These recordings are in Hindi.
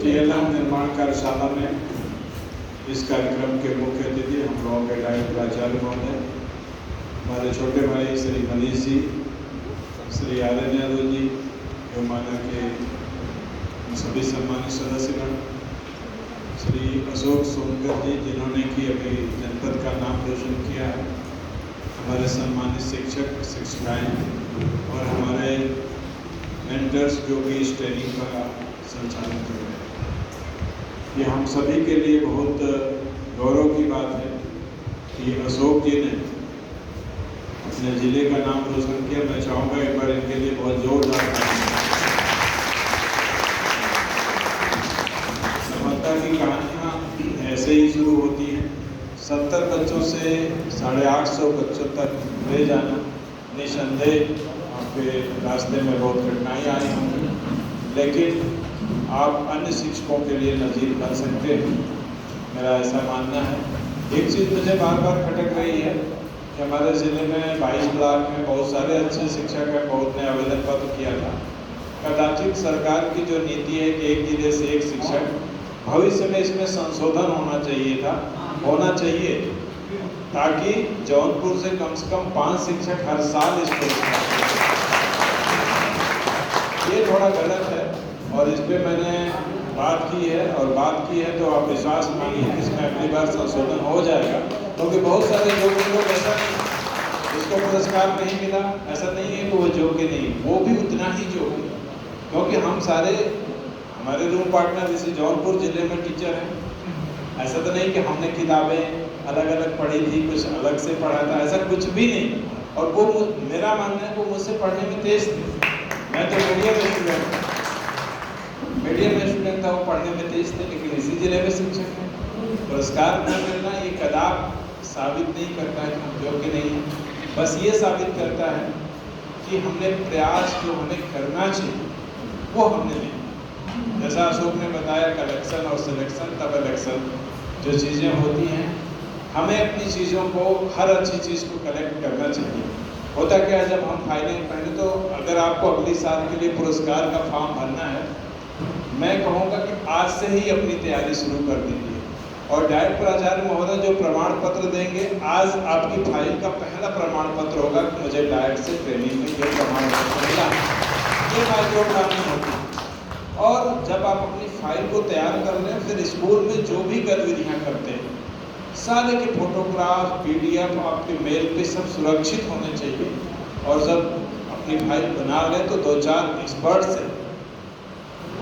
टीएलएम निर्माण कार्यशाला में इस कार्यक्रम के मुख्य अतिथि हम लोगों के डायट प्राचार्य महोदय, हमारे छोटे भाई श्री मनीष जी, श्री आर्यन यादव जी, योमाना के सभी सम्मानित सदस्यगण, श्री अशोक सोनकर जी जिन्होंने कि अभी जनपद का नाम रोशन किया है, हमारे सम्मानित शिक्षक शिक्षिकाएँ और हमारे मेंटर्स जो कि इस ट्रेनिंग का संचालन कर रहे हैं। ये हम सभी के लिए बहुत गौरव की बात है कि अशोक जी ने अपने ज़िले का नाम रोशन किया। मैं चाहूँगा एक बार इनके लिए बहुत जोरदार सफलता की कहानियाँ ऐसे ही शुरू होती हैं। 70 बच्चों से 850 बच्चों तक ले जाना, निसंदेह आपके रास्ते में बहुत कठिनाई आई होंगी, लेकिन आप अन्य शिक्षकों के लिए नज़ीर बन सकते हैं, मेरा ऐसा मानना है। एक चीज़ मुझे बार बार खटक रही है कि हमारे ज़िले में 22 ब्लॉक में बहुत सारे अच्छे शिक्षक हैं, बहुत ने आवेदन पत्र किया था। कदाचित सरकार की जो नीति है कि एक जिले से एक शिक्षक, भविष्य में इसमें संशोधन होना चाहिए ताकि जौनपुर से कम 5 शिक्षक हर साल इस ये थोड़ा गलत है और इस पर मैंने बात की है तो आप विश्वास मानिए कि इसमें अगली बार संशोधन हो जाएगा, क्योंकि बहुत सारे लोग ऐसा नहीं, इसको पुरस्कार नहीं मिला, ऐसा नहीं है कि वो योग्य नहीं, वो भी उतना ही योग्य, क्योंकि हम सारे हमारे रूम पार्टनर इसी जौनपुर जिले में टीचर हैं। ऐसा तो नहीं कि हमने किताबें अलग अलग पढ़ी थी, कुछ अलग से पढ़ा था, ऐसा कुछ भी नहीं। और वो मेरा मानना है वो मुझसे पढ़ने में तेज थे। मैं तो मीडियम स्टूडेंट था, वो पढ़ने में तेज थे, लेकिन इसी जिले में शिक्षक हैं। पुरस्कार न मिलना ये कदाप साबित नहीं करता है कि हम योग्य नहीं हैं, बस ये साबित करता है कि हमने प्रयास जो हमें करना चाहिए वो हमने नहीं। जैसा अशोक ने बताया, कलेक्शन और सिलेक्शन तब इलेक्शन जो चीज़ें होती हैं, हमें अपनी चीज़ों को, हर अच्छी चीज़ को कलेक्ट करना चाहिए। होता क्या है, जब हम फाइलिंग पहले, तो अगर आपको अगली साल के लिए पुरस्कार का फॉर्म भरना है, मैं कहूँगा कि आज से ही अपनी तैयारी शुरू कर दीजिए। और डायट प्राचार्य महोदय जो प्रमाण पत्र देंगे, आज आपकी फाइल का पहला प्रमाण पत्र होगा कि मुझे डायट से ट्रेनिंग में ये प्रमाण पत्र मिला। ये माइक्रो प्लानिंग होती है। और जब आप अपनी फाइल को तैयार कर लें, फिर स्कूल में जो भी गतिविधियाँ करते हैं, सारे के फोटोग्राफ, PDF आपके मेल पे सब सुरक्षित होने चाहिए। और जब अपनी फाइल बना लें तो 2-4 एक्सपर्ट से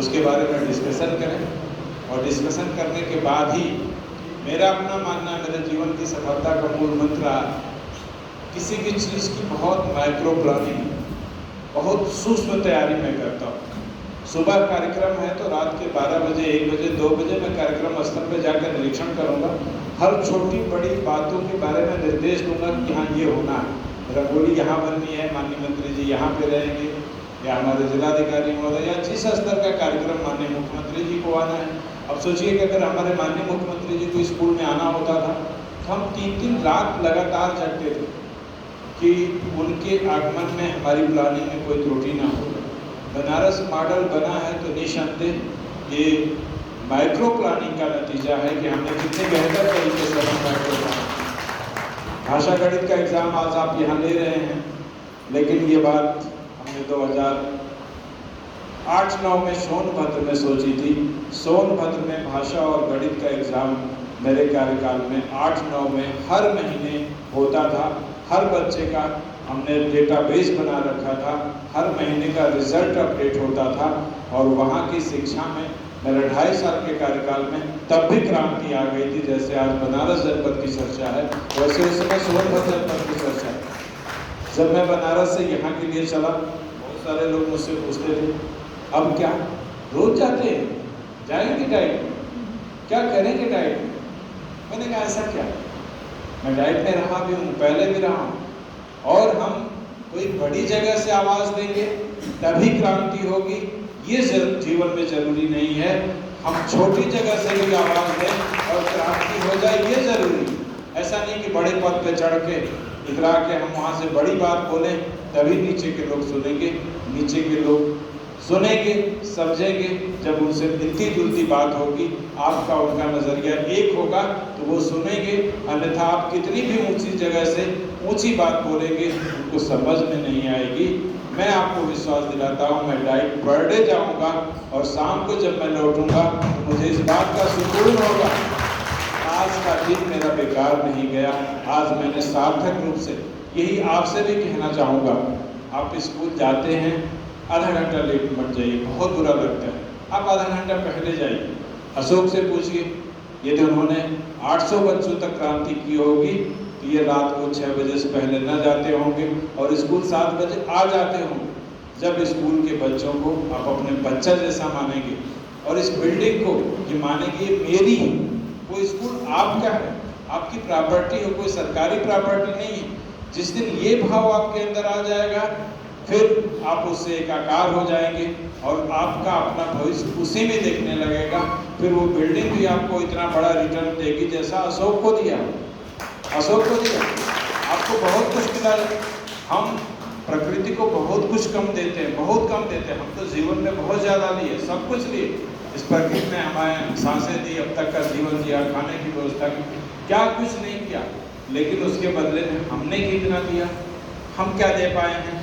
उसके बारे में डिस्कशन करें, और डिस्कशन करने के बाद ही, मेरा अपना मानना है, मेरे जीवन की सफलता का मूल मंत्र किसी की चीज़ की बहुत माइक्रो प्लानिंग, बहुत सूक्ष्म तैयारी मैं करता हूँ। सुबह कार्यक्रम है तो रात के 12 बजे, 1 बजे, 2 बजे मैं कार्यक्रम स्थल पर जाकर निरीक्षण करूँगा। हर छोटी बड़ी बातों के बारे में निर्देश दूंगा कि हाँ ये होना है, रंगोली यहाँ बननी है, माननीय मंत्री जी यहाँ पे रहेंगे, या हमारे जिलाधिकारी महोदय, या जिस स्तर का कार्यक्रम माननीय मुख्यमंत्री जी को आना है। अब सोचिए कि अगर हमारे माननीय मुख्यमंत्री जी को स्कूल में आना होता था तो हम 3-3 रात लगातार जगते थे कि उनके आगमन में हमारी प्लानिंग में कोई त्रुटि ना हो। बनारस मॉडल बना है तो निसंदेह ये माइक्रो प्लानिंग का नतीजा है कि हमने कितने बेहतर तरीके से माइक्रो प्लानिंग। भाषा गणित का एग्ज़ाम आज आप यहाँ ले रहे हैं, लेकिन ये बात हमने 2008-9 में सोनभद्र में सोची थी। सोनभद्र में भाषा और गणित का एग्ज़ाम मेरे कार्यकाल में 8-9 में हर महीने होता था। हर बच्चे का हमने डेटाबेस बना रखा था, हर महीने का रिजल्ट अपडेट होता था। और वहाँ की शिक्षा में मेरे 2.5 साल के कार्यकाल में तब भी क्रांति आ गई थी। जैसे आज बनारस जनपद की चर्चा है, वैसे उस समय सोनभद्र जनपद की चर्चा है। जब मैं बनारस से यहाँ के लिए चला, बहुत सारे लोग मुझसे पूछते थे, अब क्या रोज जाते हैं, जाएंगे डाइट में, क्या करेंगे डाइट में? मैंने कहा ऐसा क्या, मैं डाइट में रहा भी हूँ, पहले भी रहा हूँ, और हम कोई बड़ी जगह से आवाज़ देंगे तभी क्रांति होगी, ये जीवन में जरूरी नहीं है। हम छोटी जगह से भी आवाज़ दें और क्रांति हो जाए, ये जरूरी है। ऐसा नहीं कि बड़े पद पे चढ़ के इतरा के हम वहाँ से बड़ी बात बोलें तभी नीचे के लोग सुनेंगे। नीचे के लोग सुनेंगे, समझेंगे। जब उनसे मिलती जुलती बात होगी, आपका उनका नजरिया एक होगा तो वो सुनेंगे। अन्यथा आप कितनी भी ऊंची जगह से ऊंची बात बोलेंगे, उनको समझ में नहीं आएगी। मैं आपको विश्वास दिलाता हूँ, मैं डाइट पर डे जाऊँगा और शाम को जब मैं लौटूंगा तो मुझे इस बात का सुकून होगा, आज का दिन मेरा बेकार नहीं गया। आज मैंने सार्थक रूप से, यही आपसे भी कहना चाहूँगा, आप स्कूल जाते हैं, आधा घंटा लेट मत जाइए, बहुत बुरा लगता है। आप आधा घंटा पहले जाइए। अशोक से पूछिए, यदि उन्होंने 800 बच्चों तक क्रांति की होगी तो ये रात को 6 बजे से पहले न जाते होंगे और स्कूल 7 बजे आ जाते होंगे। जब स्कूल के बच्चों को आप अपने बच्चा जैसा मानेंगे और इस बिल्डिंग को ये मानेंगे ये मेरी है, वो स्कूल आपका है, आपकी प्रॉपर्टी हो, कोई सरकारी प्रॉपर्टी नहीं है। जिस दिन ये भाव आपके अंदर आ जाएगा, फिर आप उससे एकाकार हो जाएंगे और आपका अपना भविष्य उसी में देखने लगेगा। फिर वो बिल्डिंग भी आपको इतना बड़ा रिटर्न देगी जैसा अशोक को दिया। अशोक को दिया, आपको बहुत कुछ मिला। हम प्रकृति को बहुत कुछ कम देते हैं, बहुत कम देते हैं। हम तो जीवन में बहुत ज़्यादा लिए, सब कुछ लिए। इस प्रकृति ने हमें सांसें दी, अब तक का जीवन दिया, खाने की व्यवस्था की, क्या कुछ नहीं किया। लेकिन उसके बदले में हमने कितना दिया, हम क्या दे पाए हैं,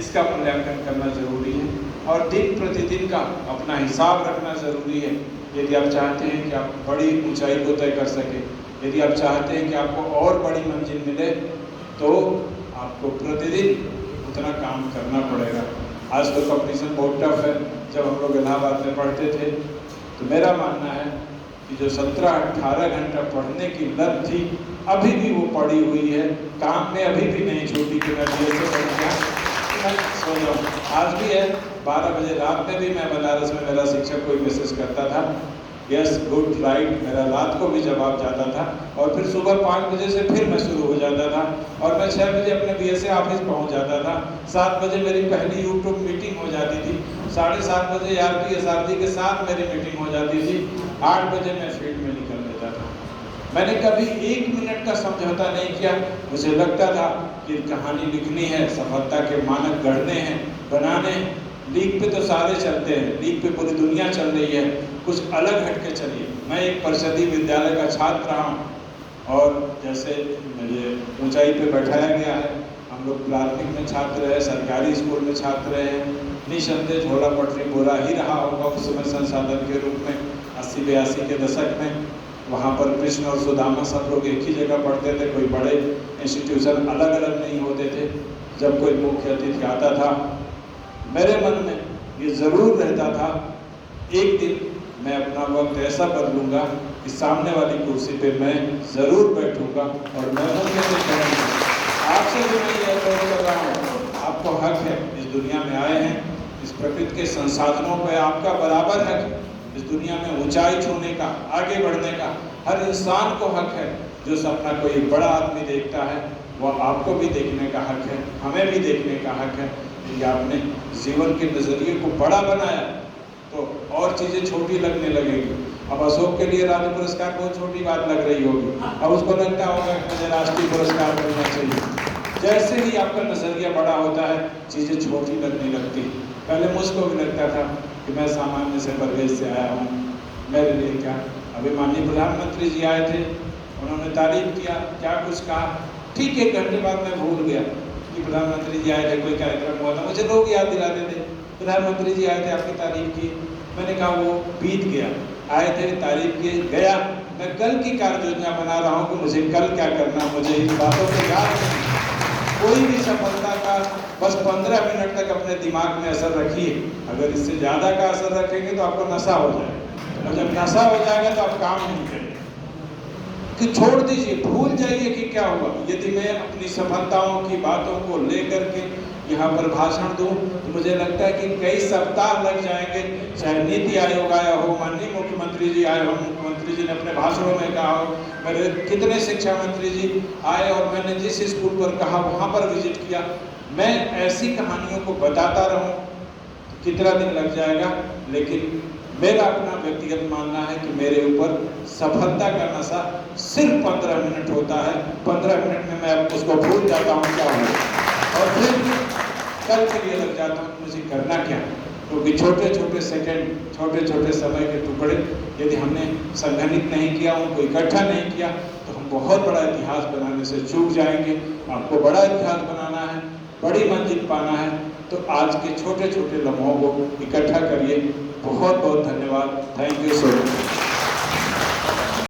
इसका मूल्यांकन करना जरूरी है और दिन प्रतिदिन का अपना हिसाब रखना जरूरी है। यदि आप चाहते हैं कि आप बड़ी ऊंचाई को तय कर सके, यदि आप चाहते हैं कि आपको और बड़ी मंजिल मिले, तो आपको प्रतिदिन उतना काम करना पड़ेगा। आज तो कंपटीशन बहुत टफ है। जब हम लोग इलाहाबाद में पढ़ते थे तो मेरा मानना है कि जो 17-18 घंटा पढ़ने की लत थी, अभी भी वो पड़ी हुई है। काम में अभी भी नहीं छूटी कि मैं BSc पढ़ गया, सो जाऊँ। आज भी है, 12 बजे रात में भी मैं बनारस में, मेरा शिक्षक कोई मैसेज करता था, यस गुड राइट, मेरा रात को भी जवाब जाता था और फिर सुबह 5 बजे से फिर मैं शुरू हो जाता था और मैं 6 बजे अपने BSc ऑफिस पहुंच जाता था। 7 बजे मेरी पहली यूट्यूब मीटिंग हो जाती थी, 7:30 बजे RPSRD के साथ मेरी मीटिंग हो जाती थी, 8 बजे मैं फील्ड में निकल लेता था। मैंने कभी 1 मिनट का समझौता नहीं किया। मुझे लगता था कि कहानी लिखनी है, सफलता के मानक गढ़ने हैं, बनाने हैं। लीग पे तो सारे चलते हैं, लीग पे पूरी दुनिया चल रही है, कुछ अलग हटके चलिए। मैं एक परिषदीय विद्यालय का छात्र रहा हूँ और जैसे मुझे ऊंचाई पे बैठाया गया है, हम लोग प्राथमिक में छात्र रहे, सरकारी स्कूल में छात्र रहे, निसंदेह झोला पटरी बोला ही रहा होगा उस समय संसाधन के रूप में। 80-82 के दशक में वहाँ पर कृष्ण और सुदामा सब लोग एक ही जगह पढ़ते थे, कोई बड़े इंस्टीट्यूशन अलग अलग नहीं होते थे। जब कोई मुख्य अतिथि आता था, मेरे मन में ये ज़रूर रहता था, एक दिन मैं अपना वक्त ऐसा बदलूंगा कि सामने वाली कुर्सी पे मैं ज़रूर बैठूंगा और मैं मुख्य से कहूँगा। आपसे भी मैं ये अनुरोध कर रहा हूँ, आपको हक है, इस दुनिया में आए हैं, इस प्रकृति के संसाधनों पर आपका बराबर हक है। इस दुनिया में ऊंचाई छूने का, आगे बढ़ने का हर इंसान को हक है। जो सपना कोई बड़ा आदमी देखता है, वह आपको भी देखने का हक है, हमें भी देखने का हक है। यदि आपने जीवन के नज़रिए को बड़ा बनाया तो और चीज़ें छोटी लगने लगेगी। अब अशोक के लिए राज्य पुरस्कार बहुत छोटी बात लग रही होगी, अब उसको लगता होगा कि मुझे राष्ट्रीय पुरस्कार मिलना चाहिए। जैसे ही आपका नज़रिया बड़ा होता है, चीज़ें छोटी लगने लगती हैं। पहले मुझको भी लगता था कि मैं सामान्य से परिवेश से आया हूँ, मेरे लिए क्या। अभी माननीय प्रधानमंत्री जी आए थे, उन्होंने तारीफ किया, क्या कुछ कहा, ठीक 1 घंटे बाद मैं भूल गया कि प्रधानमंत्री जी आए थे, कोई कार्यक्रम हुआ था। मुझे लोग याद दिलाते थे, प्रधानमंत्री जी आए थे, आपकी तारीफ की। मैंने कहा वो बीत गया, आए थे, तारीफ की, गया। मैं कल की कार्य योजना बना रहा हूँ कि मुझे कल क्या करना, मुझे इन बातों को याद नहीं। कोई भी सफलता का बस 15 मिनट तक अपने दिमाग में असर रखिए। अगर इससे ज़्यादा का असर रखेंगे तो आपको नशा हो जाएगा, और जब नशा हो जाएगा तो आप काम नहीं करेंगे। कि छोड़ दीजिए, भूल जाइए कि क्या हुआ। यदि मैं अपनी सफलताओं की बातों को लेकर के यहाँ पर भाषण दूँ तो मुझे लगता है कि कई सप्ताह लग जाएंगे। चाहे नीति आयोग आया हो, माननीय मुख्यमंत्री जी आए हो, मुख्यमंत्री जी ने अपने भाषणों में कहा हो, मेरे कितने शिक्षा मंत्री जी आए और मैंने जिस स्कूल पर कहा वहाँ पर विजिट किया। मैं ऐसी कहानियों को बताता रहूं तो कितना दिन लग जाएगा। लेकिन मेरा अपना व्यक्तिगत मानना है कि मेरे ऊपर सफलता का नशा सिर्फ 15 मिनट होता है। 15 मिनट में मैं उसको भूल जाता हूँ क्या हो, और फिर कल के लिए लग जाता हूँ मुझे करना क्या। क्योंकि छोटे छोटे सेकंड, छोटे छोटे समय के टुकड़े यदि हमने संगठित नहीं किया, उनको इकट्ठा नहीं किया, तो हम बहुत बड़ा इतिहास बनाने से चूक जाएंगे। आपको बड़ा इतिहास बनाना है, बड़ी मंजिल पाना है, तो आज के छोटे छोटे लम्हों को इकट्ठा करिए। बहुत बहुत धन्यवाद। Thank you so much.